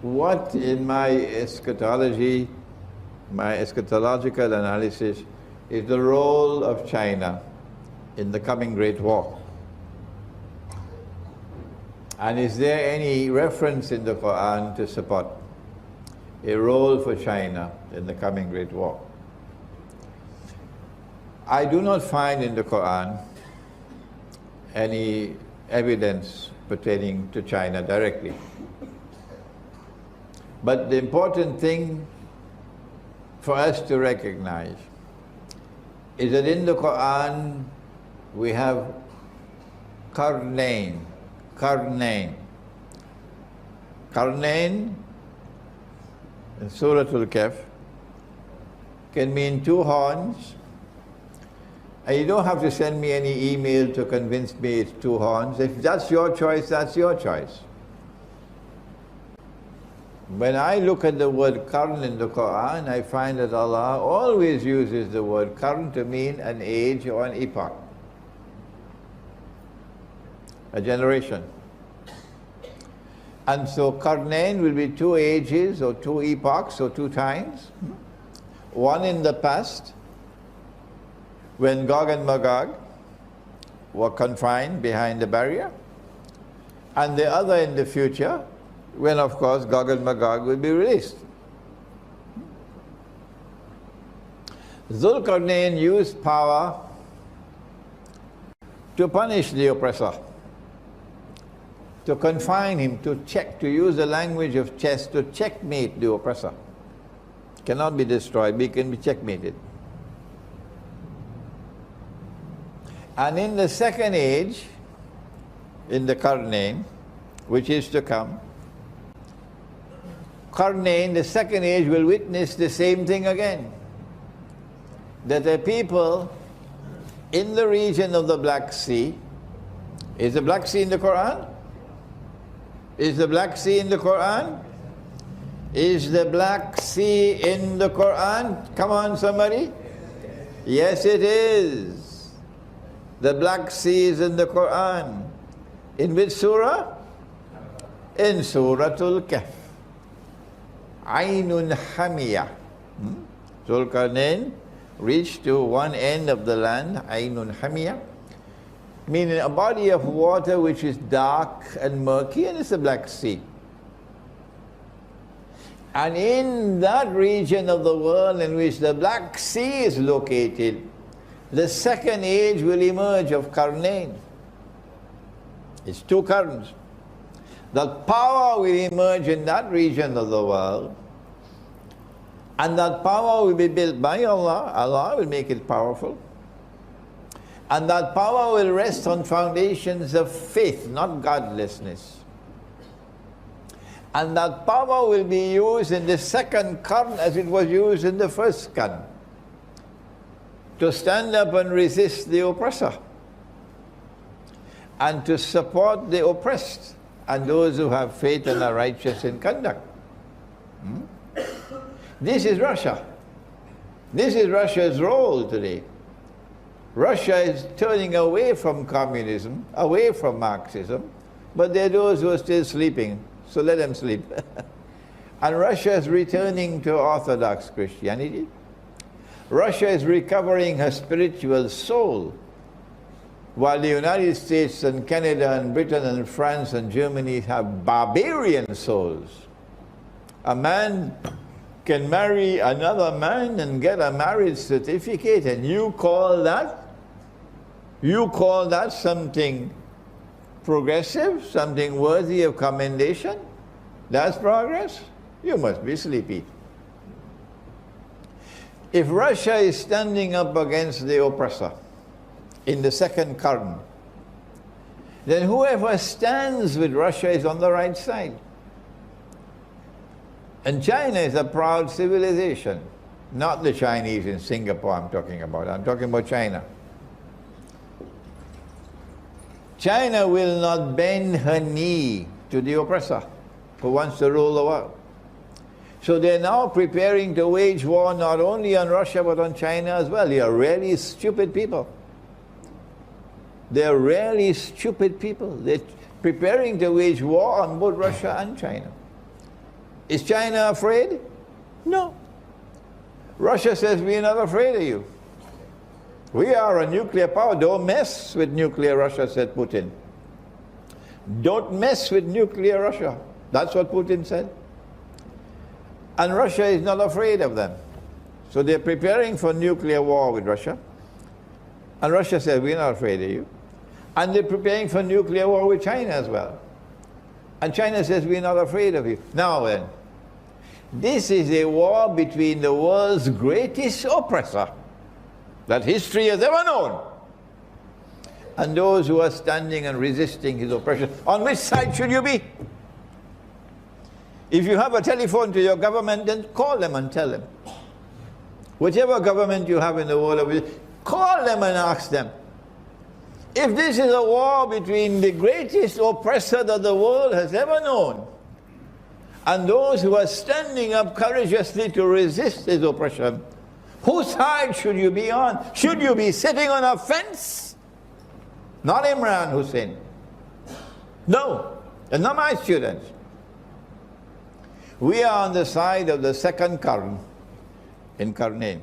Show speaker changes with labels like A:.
A: what in my eschatology, my eschatological analysis, is the role of China in the coming Great War? And is there any reference in the Quran to support a role for China in the coming Great War? I do not find in the Quran any evidence pertaining to China directly. But the important thing for us to recognize is that in the Quran we have Qarnayn. Qarnayn in Surah Al-Kahf can mean two horns. And you don't have to send me any email to convince me it's two horns. If that's your choice, that's your choice. When I look at the word qarn in the Quran, I find that Allah always uses the word qarn to mean an age or an epoch, a generation. And so Qarnayn will be two ages or two epochs or two times. One in the past, when Gog and Magog were confined behind the barrier, and the other in the future, when of course Gog and Magog will be released. Dhul-Qarnayn used power to punish the oppressor, to confine him, to use the language of chess, to checkmate the oppressor. Cannot be destroyed, but he can be checkmated. And in the second age, in the Qarnayn, which is to come, Qarnayn, the second age, will witness the same thing again. That the people in the region of the Black Sea, is the Black Sea in the Quran? Is the Black Sea in the Quran? Is the Black Sea in the Quran? Come on, somebody. Yes, it is. The Black Sea is in the Quran. In which surah? In Surah Al-Kahf. Aynun Hamiyah. Dhul-Qarnayn reached to one end of the land, Aynun Hamiyah, meaning a body of water which is dark and murky, and it's the Black Sea. And in that region of the world in which the Black Sea is located, the second age will emerge of Qarnayn. It's two currents. That power will emerge in that region of the world, and that power will be built by Allah. Allah will make it powerful. And that power will rest on foundations of faith, not godlessness. And that power will be used in the second qarn as it was used in the first qarn, to stand up and resist the oppressor, and to support the oppressed and those who have faith and are righteous in conduct. This is Russia. This is Russia's role today. Russia is turning away from communism, away from Marxism, but there are those who are still sleeping, so let them sleep. And Russia is returning to Orthodox Christianity. Russia is recovering her spiritual soul, while the United States and Canada and Britain and France and Germany have barbarian souls. A man can marry another man and get a marriage certificate, and you call that something progressive, something worthy of commendation? That's progress? You must be sleepy. If Russia is standing up against the oppressor in the second qarn, then whoever stands with Russia is on the right side. And China is a proud civilization. Not the Chinese in Singapore I'm talking about. I'm talking about China. China will not bend her knee to the oppressor who wants to rule the world. So they're now preparing to wage war not only on Russia but on China as well. They are really stupid people. They're really stupid people. They're preparing to wage war on both Russia and China. Is China afraid? No. Russia says, we're not afraid of you. We are a nuclear power. Don't mess with nuclear Russia, said Putin. Don't mess with nuclear Russia. That's what Putin said. And Russia is not afraid of them. So they're preparing for nuclear war with Russia. And Russia said, we're not afraid of you. And they're preparing for nuclear war with China as well. And China says, we're not afraid of you. Now then, this is a war between the world's greatest oppressor that history has ever known, and those who are standing and resisting his oppression. On which side should you be? If you have a telephone to your government, then call them and tell them. Whichever government you have in the world, call them and ask them. If this is a war between the greatest oppressor that the world has ever known, and those who are standing up courageously to resist his oppression, whose side should you be on? Should you be sitting on a fence? Not Imran Hussein. No, and not my students. We are on the side of the second Qarn in Qarnayn.